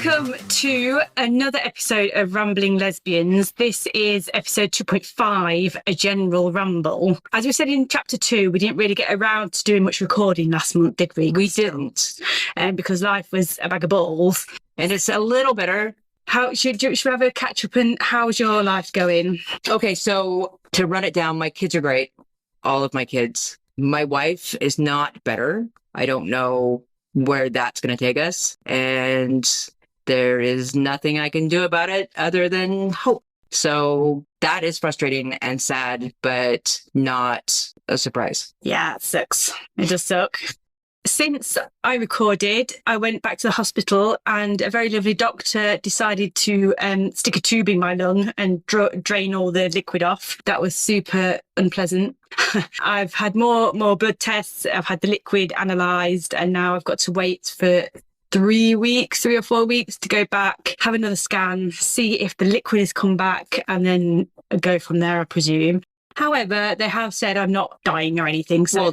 Welcome to another episode of Rambling Lesbians. This is episode 2.5, a general ramble. As we said in chapter 2, we didn't really get around to doing much recording last month, did we? We didn't. Because life was a bag of balls. And it's a little better. How should we have a catch up, and how's your life going? Okay, so to run it down, my kids are great. All of my kids. My wife is not better. I don't know where that's going to take us. And there is nothing I can do about it other than hope. So that is frustrating and sad, but not a surprise. Yeah, it sucks. It does suck. Since I recorded, I went back to the hospital and a very lovely doctor decided to stick a tube in my lung and drain all the liquid off. That was super unpleasant. I've had more blood tests. I've had the liquid analysed, and now I've got to wait for 3 or 4 weeks to go back, have another scan, see if the liquid has come back, and then go from there, I presume. However, they have said I'm not dying or anything. So,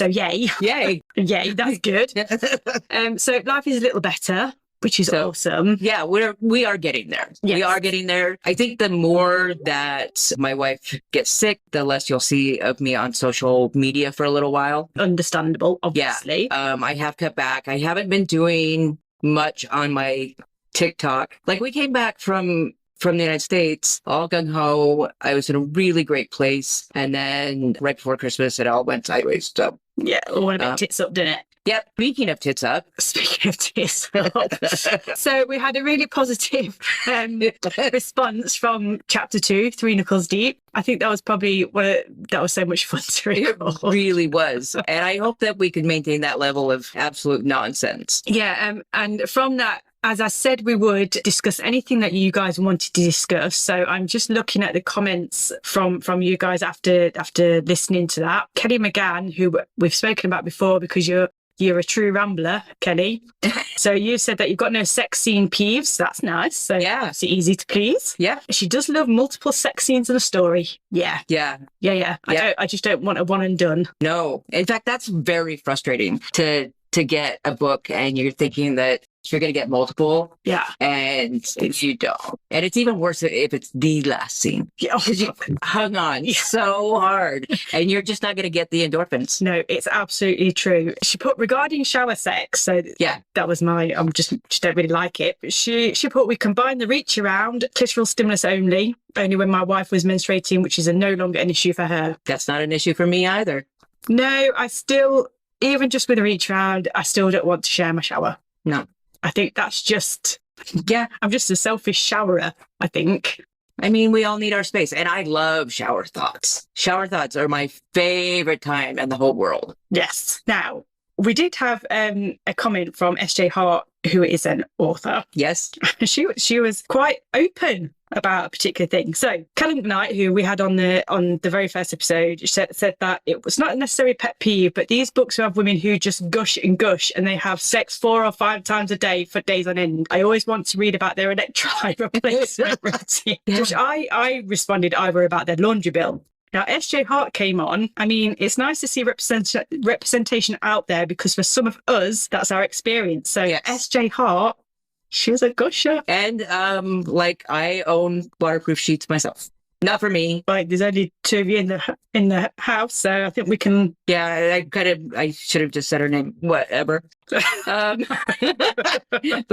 yay. Yay. Yay, that's good. So life is a little better, which is awesome. Yeah, we are getting there. Yes. We are getting there. I think the more that my wife gets sick, the less you'll see of me on social media for a little while. Understandable, obviously. Yeah. I have cut back. I haven't been doing much on my TikTok. Like, we came back from the United States, all gung-ho. I was in a really great place. And then right before Christmas, it all went sideways. So yeah, all a bit tits up, didn't it? Yep. Speaking of tits up. So we had a really positive response from chapter 2, 3 Knuckles Deep. I think that was probably that was so much fun to read. It really was. And I hope that we can maintain that level of absolute nonsense. Yeah. And from that, as I said, we would discuss anything that you guys wanted to discuss. So I'm just looking at the comments from you guys after listening to that. Kelly McGann, who we've spoken about before, because you're a true rambler, Kelly. So you said that you've got no sex scene peeves. That's nice. So yeah, it's easy to please. Yeah. She does love multiple sex scenes in a story. Yeah. Yeah. Yeah. I just don't want a one and done. No. In fact, that's very frustrating to get a book and you're thinking that you're going to get multiple. Yeah. And you don't. And it's even worse if it's the last scene. Yeah. You hung on so hard and you're just not going to get the endorphins. No, it's absolutely true. She put regarding shower sex. So yeah, that was I'm just don't really like it. But she put, we combine the reach around, clitoral stimulus only when my wife was menstruating, which is no longer an issue for her. That's not an issue for me either. No, I still, even just with a reach around, I still don't want to share my shower. No. I think that's just, I'm just a selfish showerer, I think. I mean, we all need our space. And I love shower thoughts. Shower thoughts are my favorite time in the whole world. Yes. Now, we did have a comment from S.J. Hart, who is an author. Yes. She was quite open about a particular thing. So Callum Knight, who we had on the very first episode, said that it was not necessarily pet peeve, but these books have women who just gush and they have sex 4 or 5 times a day for days on end. I always want to read about their electrolyte replacement routine. Which I responded either about their laundry bill. Now, S.J. Hart came on. I mean, it's nice to see representation out there, because for some of us, that's our experience. So yes. S.J. Hart, she's a gusher. And I own waterproof sheets myself. Not for me. Like, there's only 2 of you in the house, so I think we can. Yeah, I should have just said her name. Whatever. But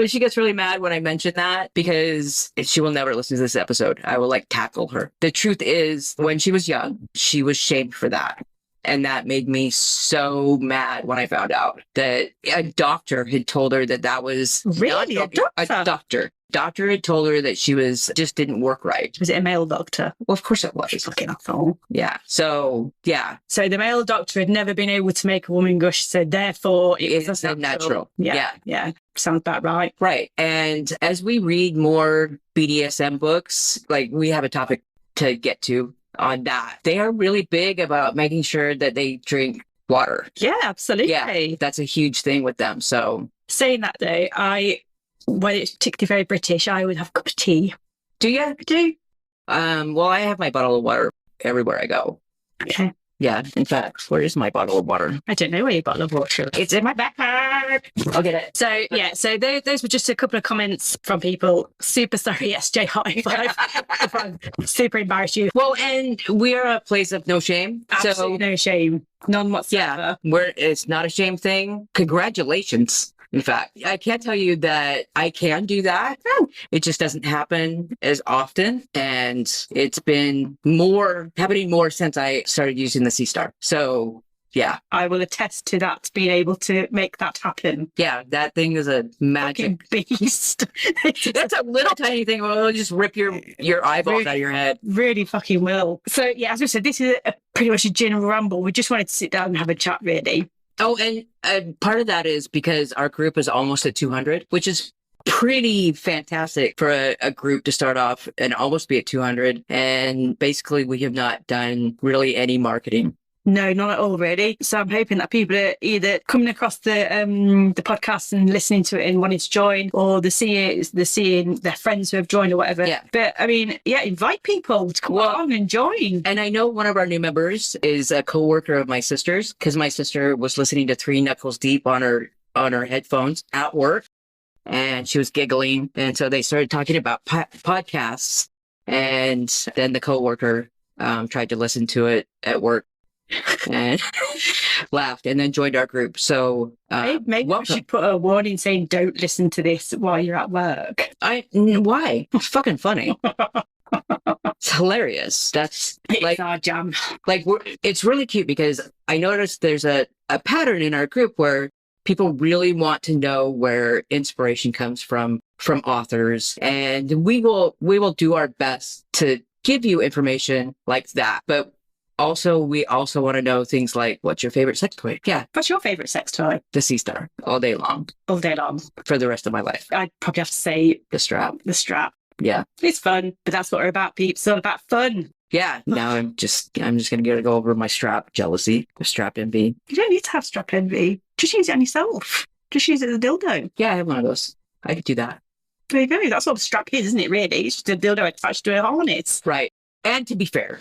she gets really mad when I mention that, because she will never listen to this episode. I will tackle her. The truth is, when she was young, she was shamed for that. And that made me so mad when I found out that a doctor had told her that was really a doctor. Doctor had told her that she just didn't work right. Was it a male doctor? Well, of course it was. Fucking asshole. Yeah. So, yeah. So the male doctor had never been able to make a woman gush, so therefore it was natural. Yeah. Sounds about right. Right. And as we read more BDSM books, we have a topic to get to on that. They are really big about making sure that they drink water. Yeah, absolutely. Yeah, that's a huge thing with them. So saying that though, when it's particularly very British, I would have a cup of tea. Do you? I do. Well, I have my bottle of water everywhere I go. Okay. Yeah. In fact, where is my bottle of water? I don't know where your bottle of water is. It's in my backpack. I'll get it. So, yeah, so those were just a couple of comments from people. Super sorry, SJ High Five, if I've super embarrassed you. Well, and we're a place of no shame. Absolutely no shame. None whatsoever. Yeah, it's not a shame thing. Congratulations. In fact, I can't tell you that I can do that. It just doesn't happen as often. And it's been happening more since I started using the Sea Star. So yeah. I will attest to that, being able to make that happen. Yeah, that thing is a magic beast. That's a little tiny thing. It'll just rip your eyeballs out of your head. Really fucking will. So yeah, as we said, this is pretty much a general ramble. We just wanted to sit down and have a chat, really. Oh, and part of that is because our group is almost at 200, which is pretty fantastic for a group to start off and almost be at 200. And basically, we have not done really any marketing. No, not at all, really. So I'm hoping that people are either coming across the podcast and listening to it and wanting to join, or they're seeing their friends who have joined or whatever. Yeah. But I mean, yeah, invite people to come along and join. And I know one of our new members is a coworker of my sister's, because my sister was listening to Three Knuckles Deep on her headphones at work, and she was giggling, and so they started talking about podcasts, and then the coworker tried to listen to it at work. And laughed and then joined our group. So maybe we should put a warning saying don't listen to this while you're at work. Why? It's fucking funny. It's hilarious. That's like our jam. Like it's really cute because I noticed there's a pattern in our group where people really want to know where inspiration comes from authors, and we will do our best to give you information like that. But we also want to know things like, what's your favorite sex toy? Yeah. What's your favorite sex toy? The Sea Star. All day long. All day long. For the rest of my life. I'd probably have to say the strap. The strap. Yeah. It's fun, but that's what we're about, peeps. It's all about fun. Yeah. Now I'm just going to go over my strap jealousy, the strap envy. You don't need to have strap envy. Just use it on yourself. Just use it as a dildo. Yeah, I have one of those. I could do that. There you go. That's what a strap is, isn't it, really? It's just a dildo attached to a harness. Right. And to be fair,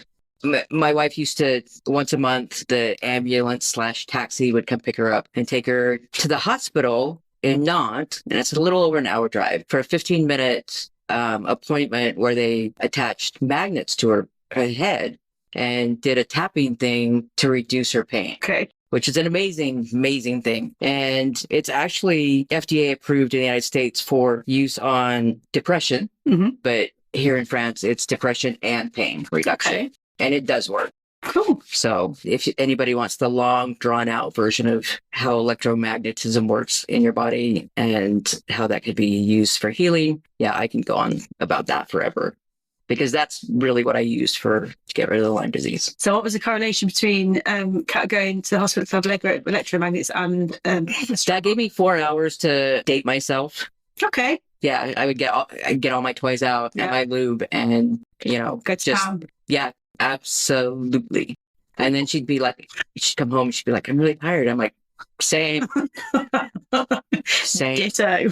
my wife used to, once a month, the ambulance/taxi would come pick her up and take her to the hospital in Nantes. And it's a little over an hour drive for a 15-minute appointment where they attached magnets to her head and did a tapping thing to reduce her pain. Okay. Which is an amazing, amazing thing. And it's actually FDA approved in the United States for use on depression. Mm-hmm. But here in France, it's depression and pain reduction. Okay. And it does work. Cool. So if anybody wants the long, drawn-out version of how electromagnetism works in your body and how that could be used for healing, yeah, I can go on about that forever. Because that's really what I used to get rid of the Lyme disease. So what was the correlation between going to the hospital for electromagnets and... that gave me 4 hours to date myself. Okay. Yeah, I'd get all my toys out and my lube and, go to town. Yeah, absolutely. And then she'd come home and she'd be like, I'm really tired. I'm like, same. Same. Ditto.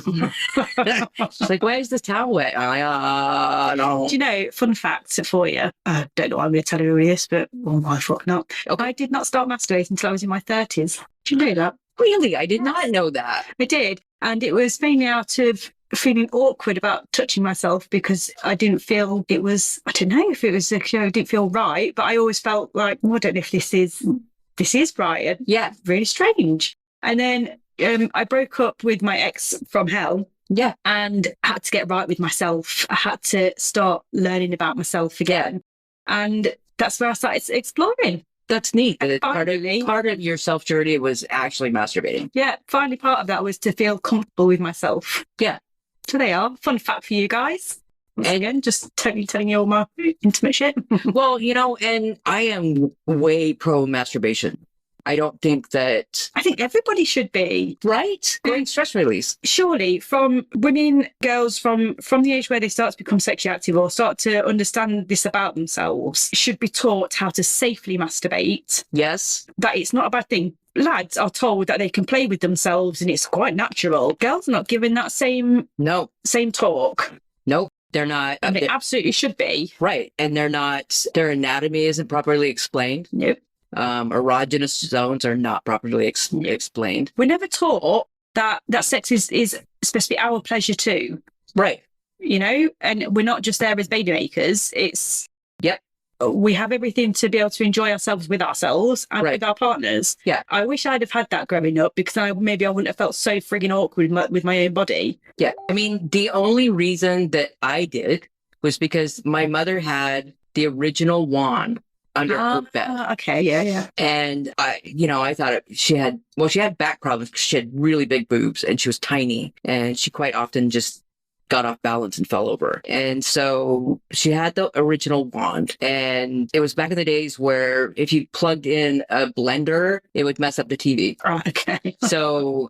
She's like, where's this towel wet? I'm like, no. Do you know, fun fact for you, I don't know why I'm going to tell you this, but my fuck not. Okay. I did not start masturbating until I was in my 30s. Do you know that? Really? I did not know that. I did. And it was mainly out of feeling awkward about touching myself because I didn't feel it was, I don't know if it was, it didn't feel right, but I always felt like, I don't know if this is right. And yeah, really strange. And then I broke up with my ex from hell. Yeah. And I had to get right with myself. I had to start learning about myself again. And that's where I started exploring. That's neat. Finally, part of your self-journey was actually masturbating. Yeah. Finally, part of that was to feel comfortable with myself. Yeah. So they are. Fun fact for you guys. And again, just totally telling you all my intimate shit. Well, and I am way pro masturbation. I don't think that... I think everybody should be. Right? Great stress release. Surely, from women, girls, from the age where they start to become sexually active or start to understand this about themselves, should be taught how to safely masturbate. Yes. That it's not a bad thing. Lads are told that they can play with themselves and it's quite natural. Girls are not given that same talk. Nope. They're not. And they absolutely should be. Right. And their anatomy isn't properly explained. Nope. Erogenous zones are not properly explained. We're never taught that sex is supposed to be our pleasure too. Right. You know, and we're not just there as baby makers. It's we have everything to be able to enjoy ourselves with ourselves and with our partners. Yeah. I wish I'd have had that growing up, because maybe I wouldn't have felt so frigging awkward with my own body. Yeah. I mean, the only reason that I did was because my mother had the original wand under her bed. Okay. Yeah. And I thought she had back problems because she had really big boobs and she was tiny, and she quite often just got off balance and fell over. And so she had the original wand, and it was back in the days where if you plugged in a blender, it would mess up the TV. Oh, okay. So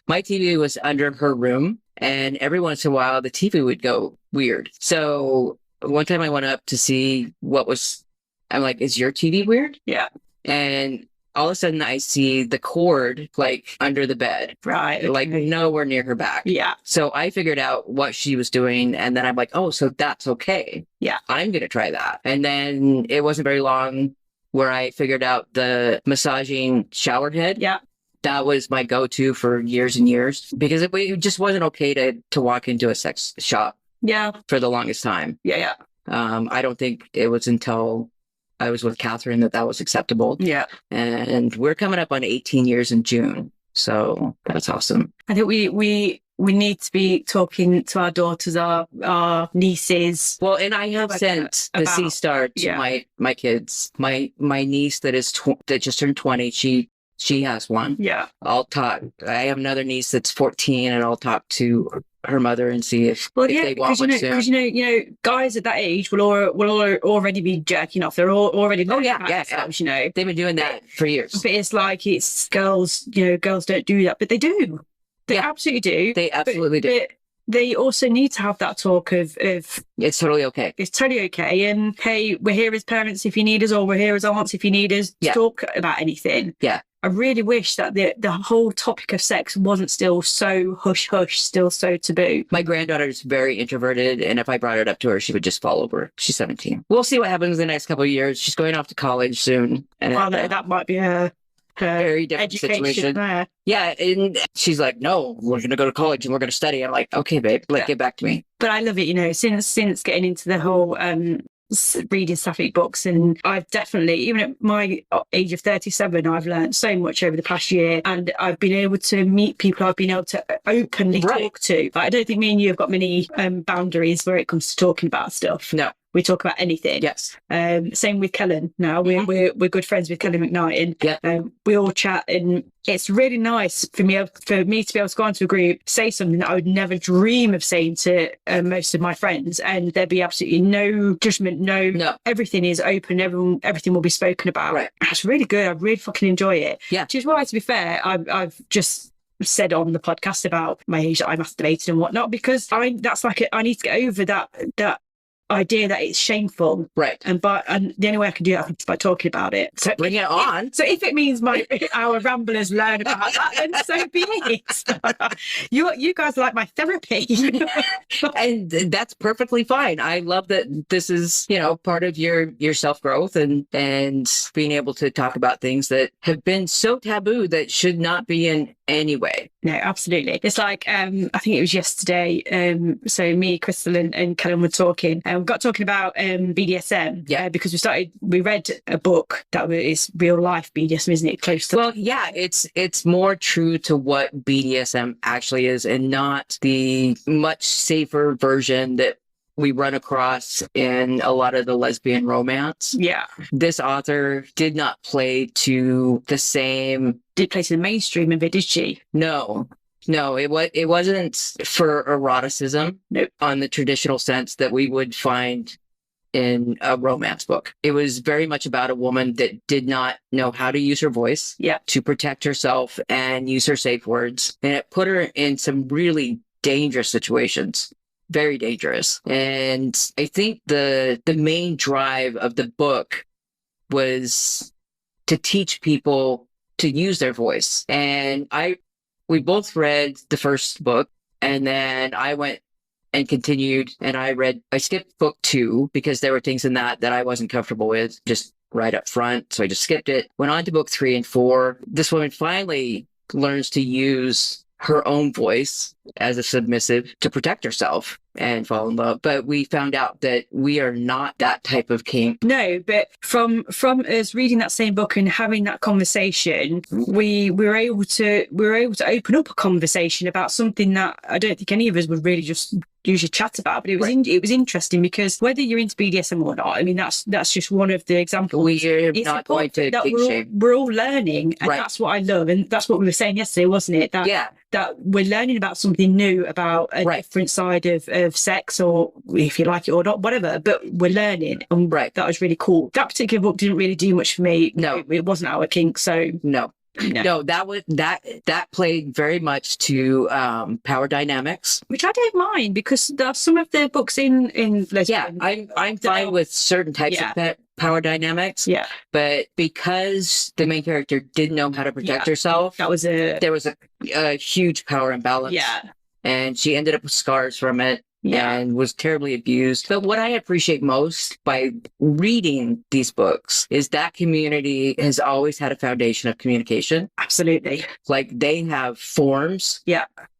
my TV was under her room, and every once in a while the TV would go weird. So one time I went up to see I'm like, is your TV weird? Yeah. And all of a sudden I see the cord like under the bed. Right. Okay. Like nowhere near her back. Yeah. So I figured out what she was doing, and then I'm like, oh, so that's okay. Yeah. I'm going to try that. And then it wasn't very long where I figured out the massaging shower head. Yeah. That was my go-to for years and years, because it just wasn't okay to walk into a sex shop. Yeah. For the longest time. Yeah. I don't think it was until I was with Catherine that was acceptable. Yeah. And we're coming up on 18 years in June. So that's awesome. I think we need to be talking to our daughters, our nieces. Well, and I have sent the C Star to my kids. My niece that just turned 20, she has one. Yeah. I have another niece that's 14, and I'll talk to her mother and see if they want one soon. Because guys at that age will already be jerking off. They're all already themselves, they've been doing that for years. But it's like it's girls. Girls don't do that, but they do. They absolutely do. They absolutely do. But they also need to have that talk of it's totally okay. It's totally okay. And hey, we're here as parents if you need us, or we're here as aunts if you need us to talk about anything. Yeah. I really wish that the whole topic of sex wasn't still so hush, still so taboo. My granddaughter is very introverted, and if I brought it up to her, she would just fall over. She's 17. We'll see what happens in the next couple of years. She's going off to college soon. And that might be her very different situation. There. Yeah, and she's like, no, we're going to go to college and we're going to study. I'm like, okay, babe, get back to me. But I love it, since getting into the whole reading sapphic books, and I've definitely, even at my age of 37, I've learned so much over the past year, and I've been able to meet people I've been able to openly talk to. I don't think me and you have got many boundaries where it comes to talking about stuff. No. We talk about anything. Yes. Same with Kellen now. We're good friends with Kellen McKnight. Yeah. We all chat, and it's really nice for me to be able to go onto a group, say something that I would never dream of saying to most of my friends, and there'd be absolutely no judgment. No. Everything is open. Everything will be spoken about. Right. That's really good. I really fucking enjoy it. Yeah. Which is why, to be fair, I've just said on the podcast about my age that I masturbated and whatnot, because I need to get over that idea that it's shameful, right? And the only way I can do that is by talking about it. So bring it on. So if it means our ramblers learn about that, then so be it. You guys are like my therapy, and that's perfectly fine. I love that this is part of your self growth and being able to talk about things that have been so taboo that should not be in any way. No, absolutely. It's like I think it was yesterday. So me, Crystal, and Kellen were talking. We got talking about BDSM. Yeah, because we read a book that is real life BDSM, isn't it? Close to. Well, yeah, it's more true to what BDSM actually is, and not the much safer version that we run across in a lot of the lesbian romance. Yeah. This author did not play to the same. Did play to the mainstream of it, did she? No, it wasn't for eroticism. Nope. On the traditional sense that we would find in a romance book. It was very much about a woman that did not know how to use her voice to protect herself and use her safe words. And it put her in some really dangerous situations. Very dangerous. And I think the main drive of the book was to teach people to use their voice. And we both read the first book, and then I went and continued, and I skipped book 2 because there were things in that I wasn't comfortable with, just right up front. So I just skipped it, went on to book 3 and 4. This woman finally learns to use her own voice as a submissive to protect herself and fall in love. But we found out that we are not that type of king. No, but from us reading that same book and having that conversation, we were able to open up a conversation about something that I don't think any of us would really just usually chat about. But it was it was interesting because whether you're into BDSM or not, I mean that's just one of the examples. We're not going to kink shame. We're all learning, and that's what I love, and that's what we were saying yesterday, wasn't it? That we're learning about something new, about a different side of sex, or if you like it or not, whatever. But we're learning, and that was really cool. That particular book didn't really do much for me. No, it wasn't our kink, so no. No, that played very much to power dynamics, which I don't mind because there are some of the books in lesbian. Yeah, I'm fine with certain types of power dynamics. Yeah, but because the main character didn't know how to protect herself, there was a huge power imbalance. Yeah, and she ended up with scars from it. And was terribly abused. But what I appreciate most by reading these books is that community has always had a foundation of communication. Absolutely. Like they have forms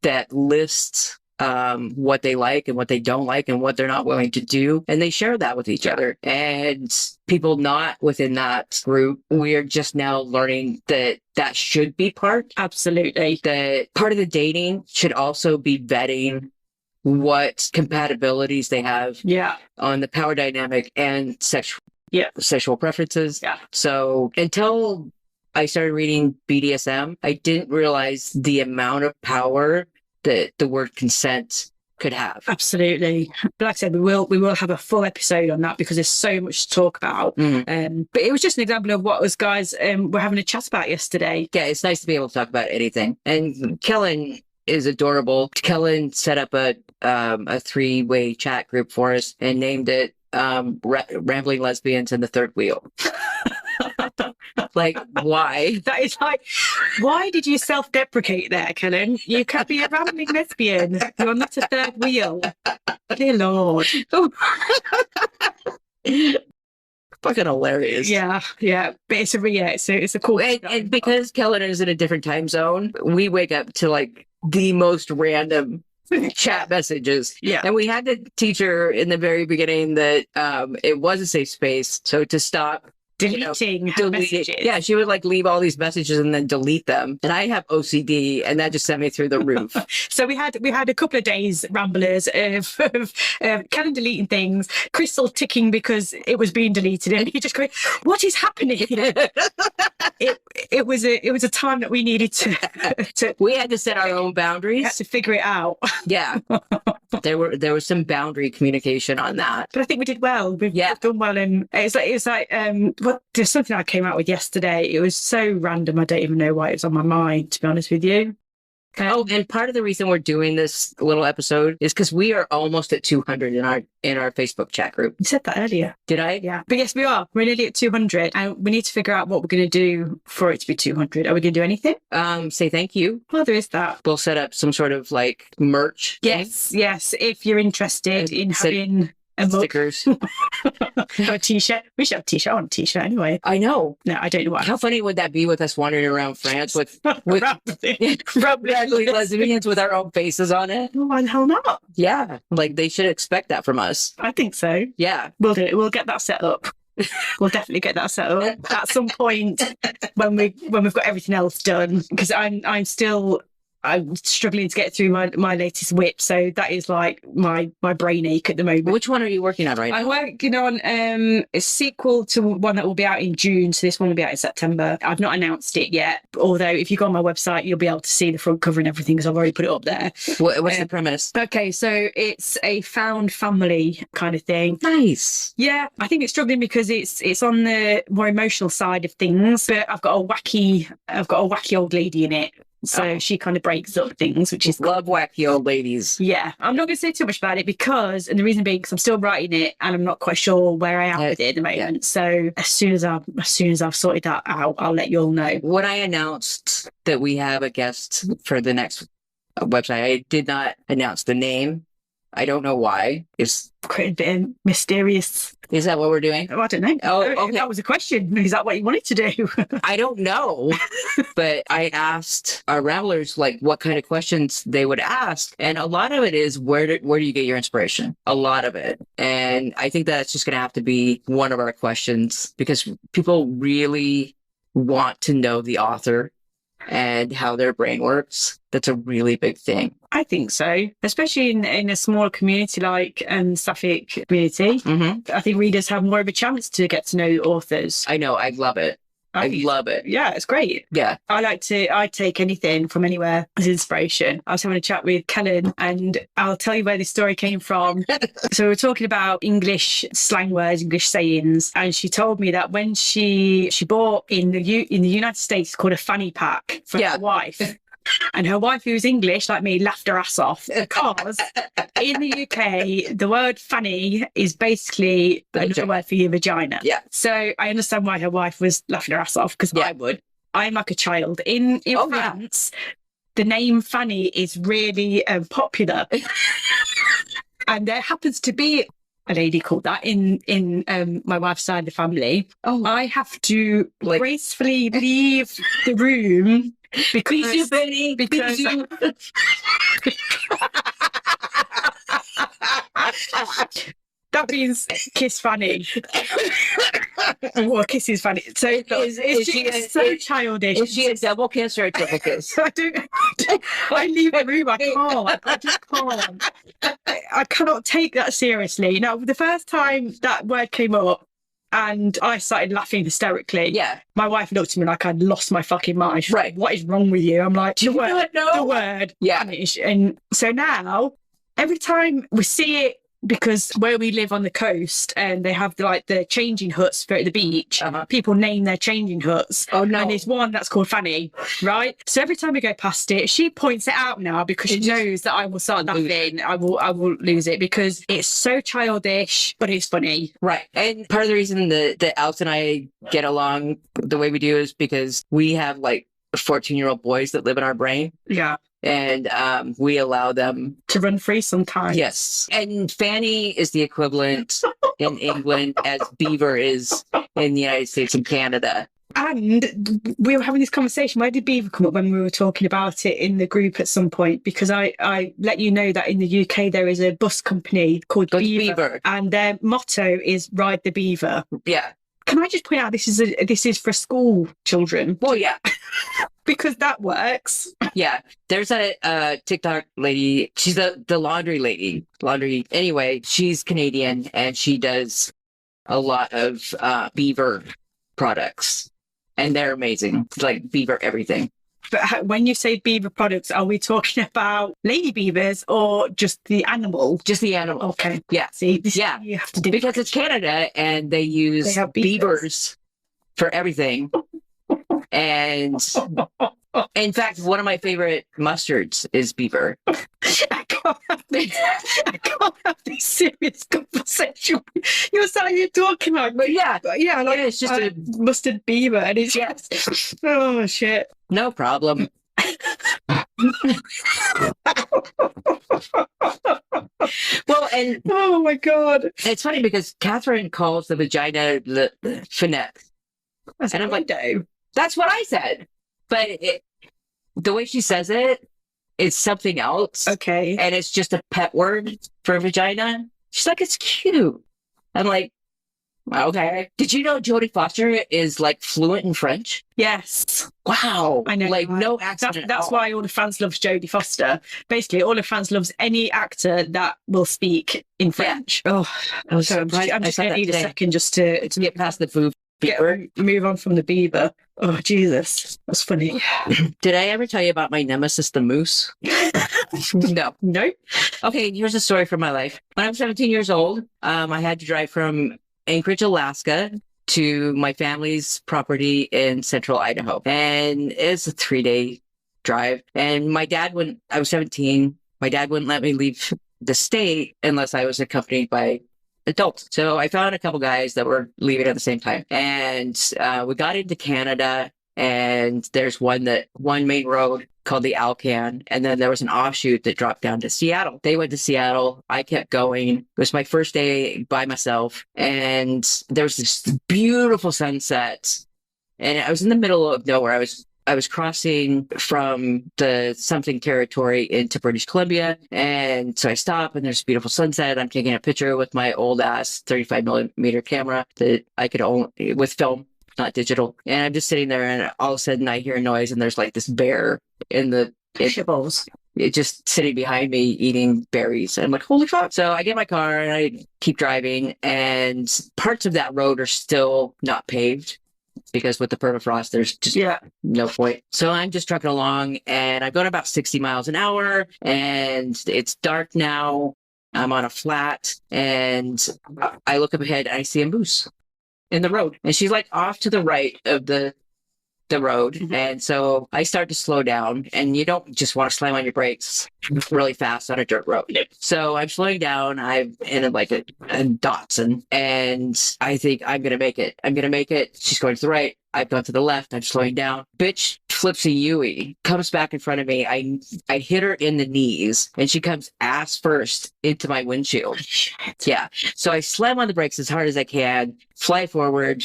that lists what they like and what they don't like and what they're not willing to do. And they share that with each other. And people not within that group, we're just now learning that that should be part. Absolutely. That part of the dating should also be vetting what compatibilities they have on the power dynamic and sexual preferences. So until I started reading BDSM, I didn't realize the amount of power that the word consent could have. Absolutely. But like I said, we will have a full episode on that because there's so much to talk about. But it was just an example of what us guys were having a chat about yesterday. Yeah, it's nice to be able to talk about anything. And Kellen is adorable. Kellen set up a 3-way chat group for us and named it Rambling Lesbians in the Third Wheel. Like, why? That is like, why did you self-deprecate there, Kellen? You can be a rambling lesbian. You're not a third wheel. Dear Lord. Fucking hilarious. Yeah. But it's a cool. And because Kellen is in a different time zone, we wake up to like the most random chat messages. Yeah. And we had to teach her in the very beginning that it was a safe space. So to stop deleting messages. Yeah, she would like leave all these messages and then delete them. And I have OCD, and that just sent me through the roof. So we had a couple of days, ramblers, of Kellen deleting things, Crystal ticking because it was being deleted, and he just going, "What is happening?" It was a time that we needed to we had to set our own boundaries. We had to figure it out. Yeah. There was some boundary communication on that. But I think we did well. We've done well, and it's like there's something I came out with yesterday. It was so random. I don't even know why it was on my mind, to be honest with you. And part of the reason we're doing this little episode is because we are almost at 200 in our Facebook chat group. You said that earlier. Did I? Yeah. But yes, we are. We're nearly at 200, and we need to figure out what we're going to do for it to be 200. Are we going to do anything? Say thank you. Well, there is that. We'll set up some sort of like merch. Yes. If you're interested in having stickers. A t-shirt. We should have a t-shirt. I want a t-shirt anyway. I know. No, I don't know why. How funny would that be with us wandering around France with probably lesbians with our own faces on it? Oh, why the hell not? Yeah, like they should expect that from us. I think so. Yeah, we'll do it. We'll get that set up. We'll definitely get that set up at some point when we've got everything else done. Because I'm struggling to get through my latest whip, so that is like my brain ache at the moment. Which one are you working on right now? I'm working on a sequel to one that will be out in June, so this one will be out in September. I've not announced it yet, although if you go on my website, you'll be able to see the front cover and everything because I've already put it up there. What's the premise? Okay, so it's a found family kind of thing. Nice. Yeah, I think it's struggling because it's on the more emotional side of things, but I've got a wacky old lady in it. So she kind of breaks up things, which is love wacky old ladies. Yeah, I'm not going to say too much about it because, and the reason being, because I'm still writing it and I'm not quite sure where I am with it at the moment. Yeah. So as soon as I've sorted that out, I'll let you all know. When I announced that we have a guest for the next website, I did not announce the name. I don't know why. It's Quite a bit mysterious. Is that what we're doing? Oh, I don't know. Oh, okay. That was a question. Is that what you wanted to do? I don't know, but I asked our ramblers like what kind of questions they would ask, and a lot of it is where do you get your inspiration? A lot of it, and I think that's just going to have to be one of our questions because people really want to know the author and how their brain works. That's a really big thing. I think so, especially in a small community like Suffolk community. Mm-hmm. I think readers have more of a chance to get to know authors. I know. I love it. I love it. Yeah, it's great. Yeah. I take anything from anywhere as inspiration. I was having a chat with Kellen and I'll tell you where this story came from. So we were talking about English slang words, English sayings, and she told me that when she bought in the United States, it's called a fanny pack for her wife. And her wife, who's English, like me, laughed her ass off because in the UK, the word fanny is basically another word for your vagina. Yeah. So I understand why her wife was laughing her ass off because I would. I'm like a child. In France, the name Fanny is really popular. And there happens to be a lady called that in my wife's side of the family. Oh, I have to gracefully leave the room because that means kiss Fanny. Well, kiss is Fanny. So is she so childish? Is she a double kiss or a triple kiss? I leave the room. I can't. I just can't. I cannot take that seriously. Now, the first time that word came up and I started laughing hysterically, my wife looked at me like I'd lost my fucking mind. She's like, what is wrong with you? I'm like, the word. Yeah. And so now, every time we see it, because where we live on the coast and they have the changing huts for the beach, people name their changing huts. Oh no. And there's one that's called Fanny, right? So every time we go past it, she points it out now because she knows that I will start laughing. I will lose it because it's so childish, but it's funny. Right. And part of the reason that Alex and I get along the way we do is because we have 14-year-old boys that live in our brain. Yeah. And we allow them to run free sometimes. Yes. And Fanny is the equivalent in England as Beaver is in the United States and Canada. And we were having this conversation. Where did Beaver come up when we were talking about it in the group at some point? Because I let you know that in the UK there is a bus company called Beaver. And their motto is Ride the Beaver. Yeah. Can I just point out this is for school children? Well, yeah. Because that works. Yeah. There's a TikTok lady. She's the laundry lady. Anyway, she's Canadian and she does a lot of Beaver products. And they're amazing. Like Beaver everything. But when you say Beaver products, are we talking about lady beavers or just the animal? Just the animal. Okay. Yeah. See, you have to do because it's Canada and they use beavers for everything. And in fact, one of my favorite mustards is Beaver. I can't have this serious conversation. You're saying you're talking like, but yeah, it's just a mustard Beaver, and it's just oh shit. No problem. Well, and oh my god, it's funny because Catherine calls the vagina the finette, and I'm like, no. That's what I said. But the way she says it, it's something else. Okay. And it's just a pet word for vagina. She's like, it's cute. I'm like, okay. Did you know Jodie Foster is fluent in French? Yes. Wow. I know. No accent. That's why all the fans loves Jodie Foster. Basically, all the fans loves any actor that will speak in French. Yeah. Oh, I'm just going to need a second just to get past the boob. Move on from the Beaver. Oh, Jesus. That's funny. Did I ever tell you about my nemesis, the moose? No. Okay, here's a story from my life. When I was 17 years old, I had to drive from Anchorage, Alaska to my family's property in central Idaho. And it's a 3-day drive. And I was 17, my dad wouldn't let me leave the state unless I was accompanied by adults. So I found a couple guys that were leaving at the same time. And we got into Canada and there's one main road called the Alcan. And then there was an offshoot that dropped down to Seattle. They went to Seattle. I kept going. It was my first day by myself. And there was this beautiful sunset. And I was in the middle of nowhere. I was crossing from the something territory into British Columbia. And so I stop and there's a beautiful sunset. I'm taking a picture with my old ass 35 millimeter camera that I could only with film, not digital. And I'm just sitting there and all of a sudden I hear a noise and there's like this bear in the Shibbles. it just sitting behind me eating berries. And I'm like, holy fuck. So I get in my car and I keep driving and parts of that road are still not paved. Because with the permafrost, there's just no point. So I'm just trucking along and I'm going about 60 miles an hour and it's dark now. I'm on a flat and I look up ahead and I see a moose in the road. And she's like off to the right of the road. Mm-hmm. And so I start to slow down and you don't just want to slam on your brakes really fast on a dirt road. So I'm slowing down. I'm in like a Datsun and I think I'm going to make it. I'm going to make it. She's going to the right. I've gone to the left. I'm slowing down. Bitch flips a Yui, comes back in front of me. I hit her in the knees and she comes ass first into my windshield. Shit. Yeah. So I slam on the brakes as hard as I can, fly forward,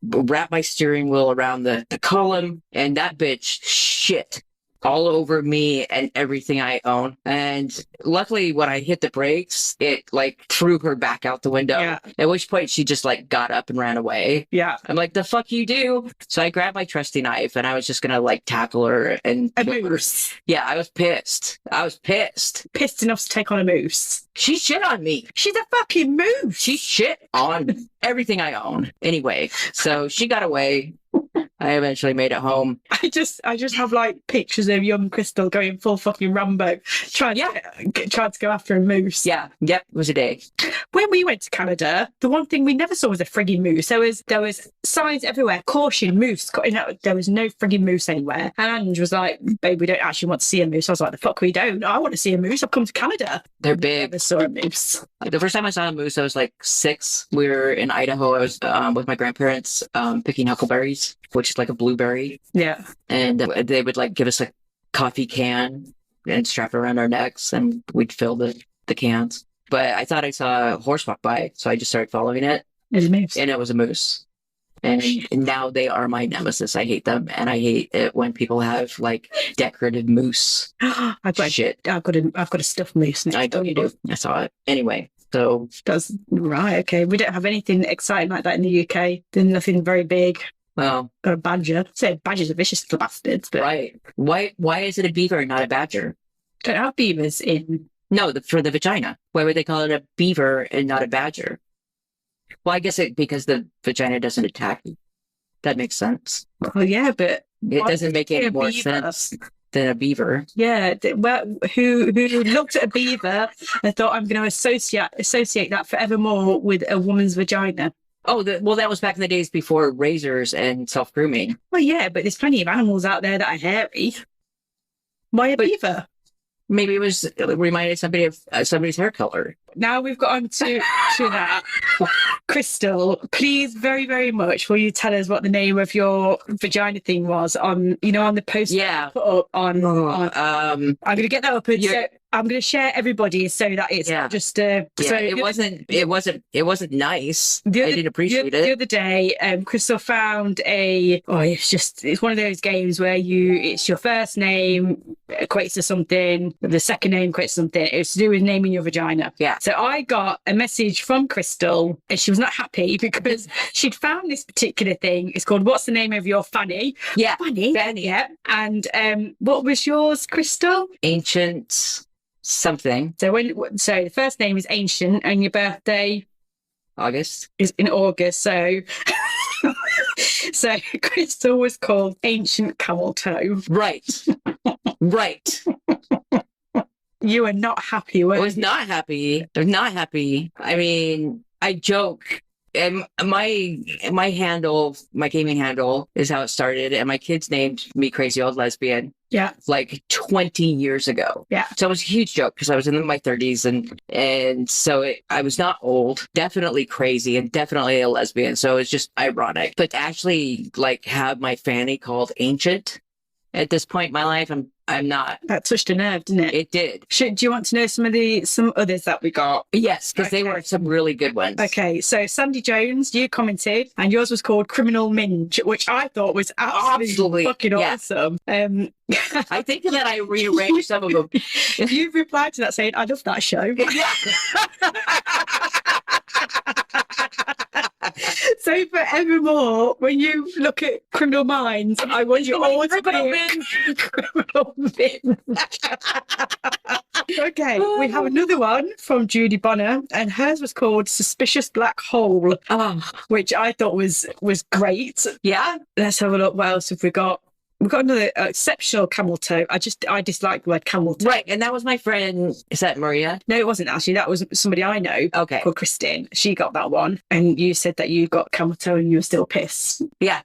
wrap my steering wheel around the column, and that bitch shit all over me and everything I own. And luckily when I hit the brakes, it like threw her back out the window. Yeah. At which point she just like got up and ran away. Yeah. I'm like, the fuck you do? So I grabbed my trusty knife and I was just gonna like tackle her and a moose. Yeah, I was pissed. Pissed enough to take on a moose. She shit on me. She's a fucking moose. She shit on everything I own. Anyway, so she got away. I eventually made it home. I just have like pictures of young Crystal going full fucking Rambo, trying to go after a moose. Yeah, yep, it was a day. When we went to Canada, the one thing we never saw was a frigging moose. There was signs everywhere, caution, moose. There was no frigging moose anywhere. And Ange was like, babe, we don't actually want to see a moose. I was like, the fuck we don't. I want to see a moose. I've come to Canada. They're big. Never saw a moose. The first time I saw a moose, I was like 6. We were in Idaho. I was with my grandparents picking huckleberries, which is like a blueberry. Yeah. And they would like give us a coffee can and strap it around our necks and we'd fill the cans. But I thought I saw a horse walk by, so I just started following it. It was a moose. And it was a moose. And now they are my nemesis. I hate them. And I hate it when people have like decorative moose shit. I've got a stuffed moose next I know you do. I saw it. Anyway, so. That's right. Okay. We don't have anything exciting like that in the UK. There's nothing very big. Well, got a badger. Say badgers are vicious little bastards, but right. Why is it a beaver and not a badger? Don't have beavers in. No, for the vagina. Why would they call it a beaver and not a badger? Well, I guess because the vagina doesn't attack you. That makes sense. Well, yeah, but it doesn't make any more sense than a beaver. Yeah. Well, who looked at a beaver and thought, I'm going to associate that forevermore with a woman's vagina? Oh, well, that was back in the days before razors and self-grooming. Well, yeah, but there's plenty of animals out there that are hairy. Why a beaver? Maybe it reminded somebody of somebody's hair color. Now we've got on to that. Crystal, please, very, very much, will you tell us what the name of your vagina thing was on the post? Yeah. Put up on I'm going to get that up and so I'm going to share everybody so that it's not just so it wasn't nice. I didn't appreciate it. The other day, Crystal found it's one of those games where it's your first name equates to something, the second name equates to something. It's to do with naming your vagina. Yeah. So I got a message from Crystal and she was not happy because she'd found this particular thing. It's called What's the Name of Your Fanny? Yeah. Fanny. Yeah. And what was yours, Crystal? Ancient something. So the first name is Ancient and your birthday August is in August. So Crystal was called Ancient Camel Toe. Right. Right. You were not happy, were you? I was not happy. I was not happy. I mean, I joke. And my handle, my gaming handle is how it started. And my kids named me Crazy Old Lesbian. Yeah. Like 20 years ago. Yeah. So it was a huge joke because I was in my 30s and so I was not old, definitely crazy and definitely a lesbian. So it's just ironic. But to actually like have my fanny called Ancient At this point in my life, I'm not. That touched a nerve, didn't it? It did. Do you want to know some others that we got? Yes, because they were some really good ones. Okay, so Sandy Jones, you commented, and yours was called Criminal Minge, which I thought was absolutely fucking awesome. I think that I rearranged some of them. You've replied to that saying, I love that show. So forevermore, when you look at Criminal Minds, I want you always to be Criminal Minge. Okay, we have another one from Judy Bonner, and hers was called Suspicious Black Hole, which I thought was great. Yeah. Let's have a look. What else have we got? We've got another exceptional camel toe. I dislike the word camel toe. Right, and that was my friend. Is that Maria? No, it wasn't actually. That was somebody I know. Okay. Called Christine. She got that one, and you said that you got camel toe and you were still pissed. Yeah.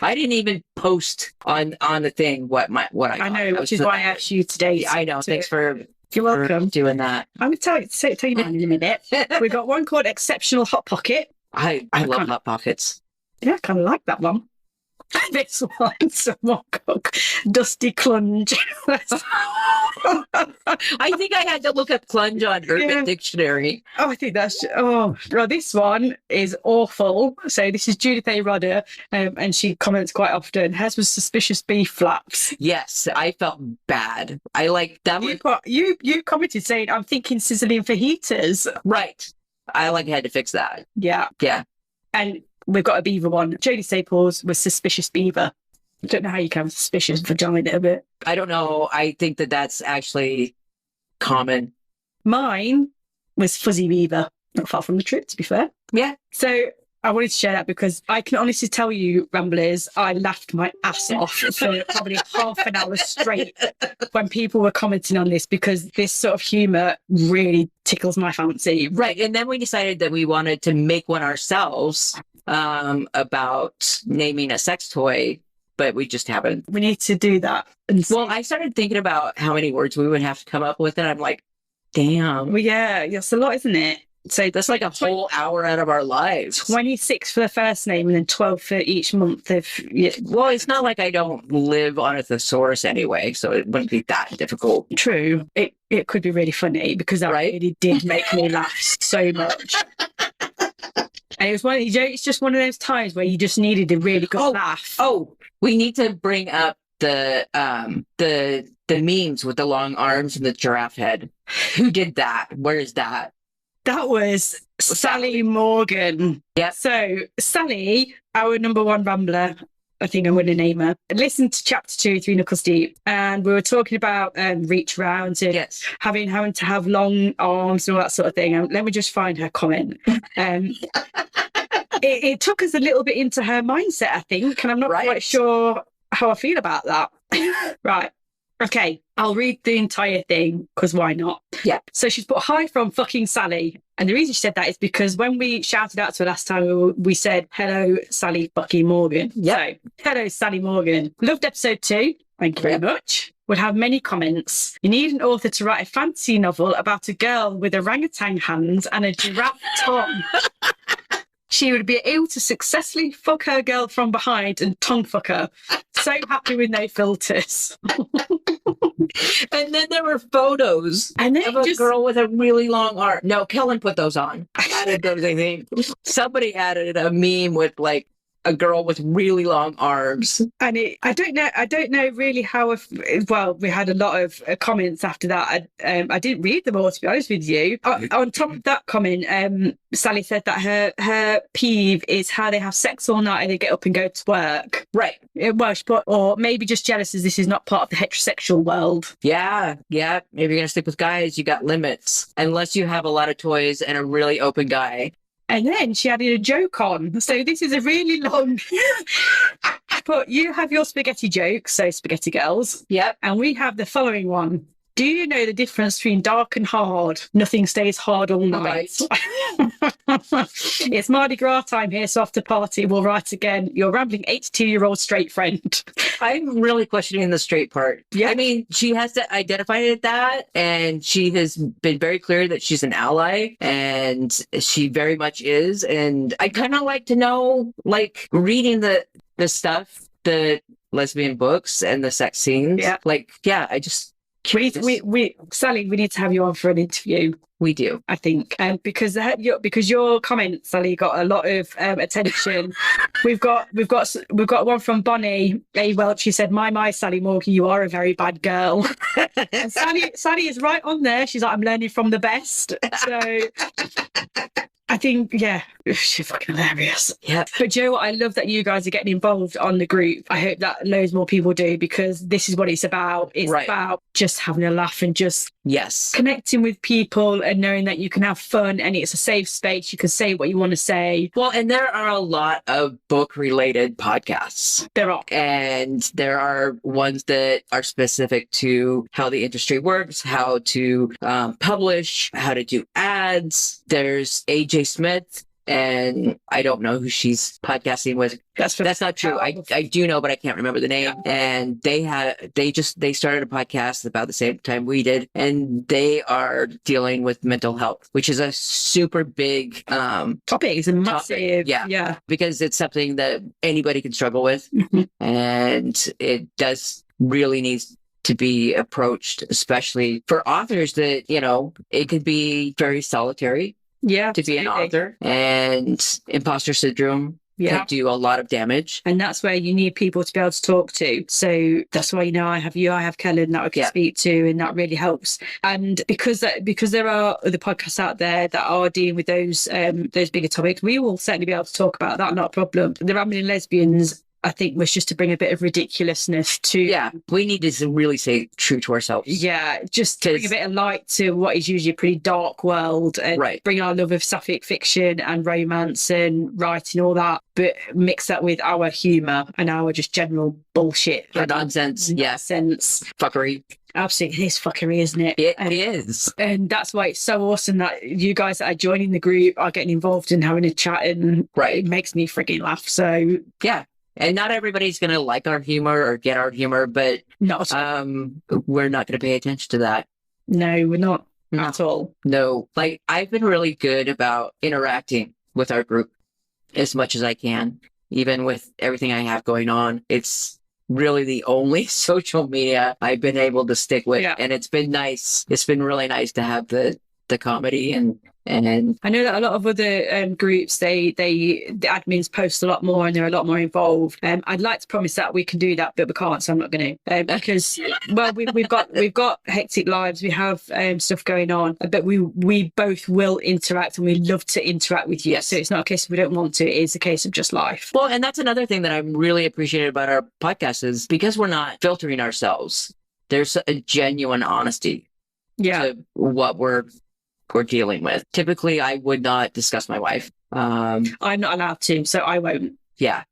I didn't even post on the thing what I got. I know, which is why I asked you today. I know. Thanks for. You're welcome. Doing that. I'm going to tell you mine in a minute. We got one called Exceptional Hot Pocket. I love Hot Pockets. Yeah, I kind of like that one. This one, someone cook Dusty Clunge. I think I had to look up clunge on Urban Dictionary. Oh, I think that's. Oh, well, this one is awful. So this is Judith A. Rodder, and she comments quite often. Hers was Suspicious Beef Flaps. Yes, I felt bad. I like that. You commented saying, "I'm thinking sizzling fajitas." Right. I had to fix that. Yeah. And we've got a beaver one. Jodie Staples was Suspicious Beaver. I don't know how you can have suspicious vagina a bit. I don't know. I think that that's actually common. Mine was Fuzzy Beaver. Not far from the truth, to be fair. Yeah. So I wanted to share that because I can honestly tell you, Ramblers, I laughed my ass off for probably half an hour straight when people were commenting on this, because this sort of humour really tickles my fancy. Right. And then we decided that we wanted to make one ourselves about naming a sex toy, but we just haven't. We need to do that. Well, I started thinking about how many words we would have to come up with, and I'm like, damn. Well, yeah, that's a lot, isn't it? So that's like a whole hour out of our lives. 26 for the first name and then 12 for each month. Well, it's not like I don't live on a thesaurus anyway, so it wouldn't be that difficult. True. It could be really funny because that really did make me laugh so much. And it's just one of those times where you just needed a really good laugh. Oh, we need to bring up the memes with the long arms and the giraffe head. Who did that? Where is that? That was Sally Morgan. Yeah. So Sally, our number one rambler, I think I'm going to name her, listened to chapter 2, 3 Knuckles Deep, and we were talking about reach rounds and having to have long arms and all that sort of thing. And let me just find her comment. It took us a little bit into her mindset, I think, and I'm not quite sure how I feel about that. Right. Okay, I'll read the entire thing, because why not? Yeah. So she's put, hi from fucking Sally. And the reason she said that is because when we shouted out to her last time, we said, hello, Sally fucking Morgan. Yeah. So, hello, Sally Morgan. Loved episode 2. Thank you very much. Would have many comments. You need an author to write a fantasy novel about a girl with orangutan hands and a giraffe tongue. She would be able to successfully fuck her girl from behind and tongue fuck her. So happy with no filters. And then there were photos of a girl with a really long arm. No, Kellen put those on. I added those, I think. Somebody added a meme with like a girl with really long arms. And I don't know really how, well, we had a lot of comments after that. I didn't read them all, to be honest with you. On top of that comment, Sally said that her peeve is how they have sex all night and they get up and go to work. Right. Well, she put, or maybe just jealous as this is not part of the heterosexual world. Yeah. If you're going to stick with guys, you got limits. Unless you have a lot of toys and a really open guy. And then she added a joke on. So this is a really long... But you have your spaghetti jokes, so spaghetti girls. Yep. And we have the following one. Do you know the difference between dark and hard? Nothing stays hard all night. Right. It's Mardi Gras time here, so after party, we'll write again. Your rambling 82-year-old straight friend. I'm really questioning the straight part. Yeah. I mean, she has to identify that, and she has been very clear that she's an ally, and she very much is. And I kind of like to know, like, reading the stuff, lesbian books and the sex scenes. Yeah. Like, yeah, I just Sally, we need to have you on for an interview. we do. I think, because your comments, Sally, got a lot of attention. We've got one from Bonnie A. Welch. She said, "My, Sally Morgan, you are a very bad girl." And Sally is right on there. She's like, "I'm learning from the best." So I think, yeah, she's fucking hilarious. Yeah. But Joe, I love that you guys are getting involved on the group. I hope that loads more people do, because this is what it's about. It's about just having a laugh and just connecting with people and knowing that you can have fun and it's a safe space. You can say what you want to say. Well, and there are a lot of book-related podcasts. There are. And there are ones that are specific to how the industry works, how to publish, how to do ads. There's AJ Smith, and I don't know who she's podcasting with. That's not true. I do know, but I can't remember the name. Yeah. And they started a podcast about the same time we did, and they are dealing with mental health, which is a super big topic. It's a massive, yeah, because it's something that anybody can struggle with, and it does really needs to be approached, especially for authors that, you know, it could be very solitary. Yeah, to be an author, and imposter syndrome can do a lot of damage. And that's where you need people to be able to talk to. So that's why, you know, I have you, I have Kellen that I can speak to, and that really helps. And because there are other podcasts out there that are dealing with those bigger topics, we will certainly be able to talk about that, not a problem. The Rambling Lesbians, I think, was just to bring a bit of ridiculousness to... Yeah, we need to really stay true to ourselves. Yeah, just to bring a bit of light to what is usually a pretty dark world, and bring our love of sapphic fiction and romance and writing, all that, but mix that with our humour and our just general bullshit. Nonsense. Nonsense. Fuckery. Absolutely, it is fuckery, isn't it? It is. And that's why it's so awesome that you guys that are joining the group are getting involved and having a chat, and it makes me freaking laugh. So, yeah. And not everybody's going to like our humor or get our humor, but we're not going to pay attention to that. No, we're not at all. No. Like, I've been really good about interacting with our group as much as I can, even with everything I have going on. It's really the only social media I've been able to stick with. And it's been nice. It's been really nice to have the comedy, and I know that a lot of other groups, the admins post a lot more and they're a lot more involved. I'd like to promise that we can do that, but we can't, so I'm not going to, because we've got hectic lives, we have stuff going on, but we both will interact, and we love to interact with you. Yes. So it's not a case of we don't want to; it is a case of just life. Well, and that's another thing that I'm really appreciative about our podcast is because we're not filtering ourselves. There's a genuine honesty to what we're dealing with. Typically, I would not discuss my wife. I'm not allowed to, so I won't. Yeah.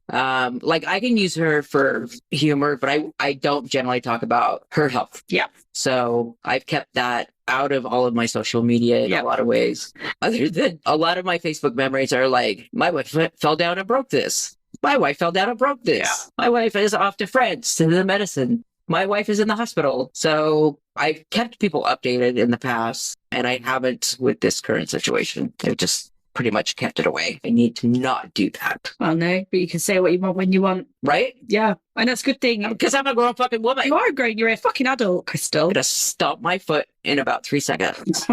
Like, I can use her for humor, but I don't generally talk about her health. Yeah. So I've kept that out of all of my social media in a lot of ways. Other than a lot of my Facebook memories are like, my wife fell down and broke this. My wife fell down and broke this. Yeah. My wife is off to France to the medicine. My wife is in the hospital. So I've kept people updated in the past, and I haven't with this current situation. I've just pretty much kept it away. I need to not do that. Well, no, but you can say what you want when you want. Right? Yeah. And that's a good thing. Because I'm a grown fucking woman. You are grown. You're a fucking adult, Crystal. I'm going to stomp my foot in about 3 seconds.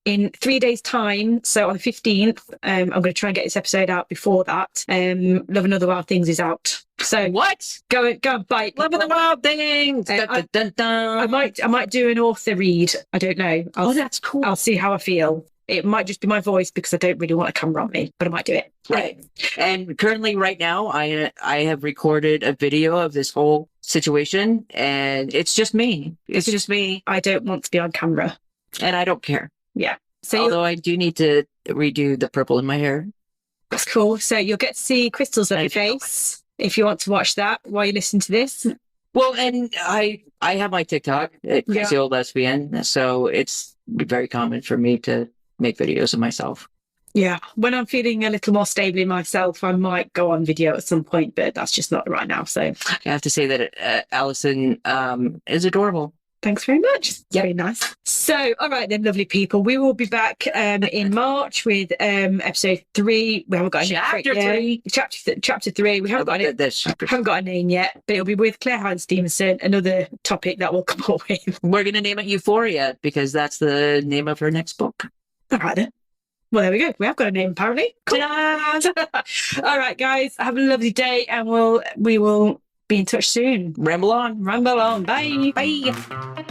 In 3 days' time, so on the 15th, I'm going to try and get this episode out before that. Love and Other Wild Things is out. So what? Go and bite. Love and the Wild Things. Dun, dun, dun. I might do an author read. I don't know. That's cool. I'll see how I feel. It might just be my voice because I don't really want a camera on me, but I might do it. Right. And currently right now, I have recorded a video of this whole situation, and it's just me. It's just me. I don't want to be on camera. And I don't care. Yeah. So although I do need to redo the purple in my hair. That's cool. So you'll get to see Crystal's lovely face if you want to watch that while you listen to this. Well, and I have my TikTok at Crazy Old Lesbian, so it's very common for me to make videos of myself. Yeah. When I'm feeling a little more stable in myself, I might go on video at some point, but that's just not right now. So I have to say that Allison is adorable. Thanks very much. Yep. Very nice. So, all right then, lovely people. We will be back in March with episode 3. We haven't got a Chapter name. 3. Chapter 3. We haven't got a haven't got a name yet, but it'll be with Claire Hines Stevenson. Another topic that we'll come up with. We're gonna name it Euphoria because that's the name of her next book. All right then. Well, there we go. We have got a name apparently. Cool. All right, guys. Have a lovely day, and we will be in touch soon. Ramble on. Ramble on. Bye. Bye.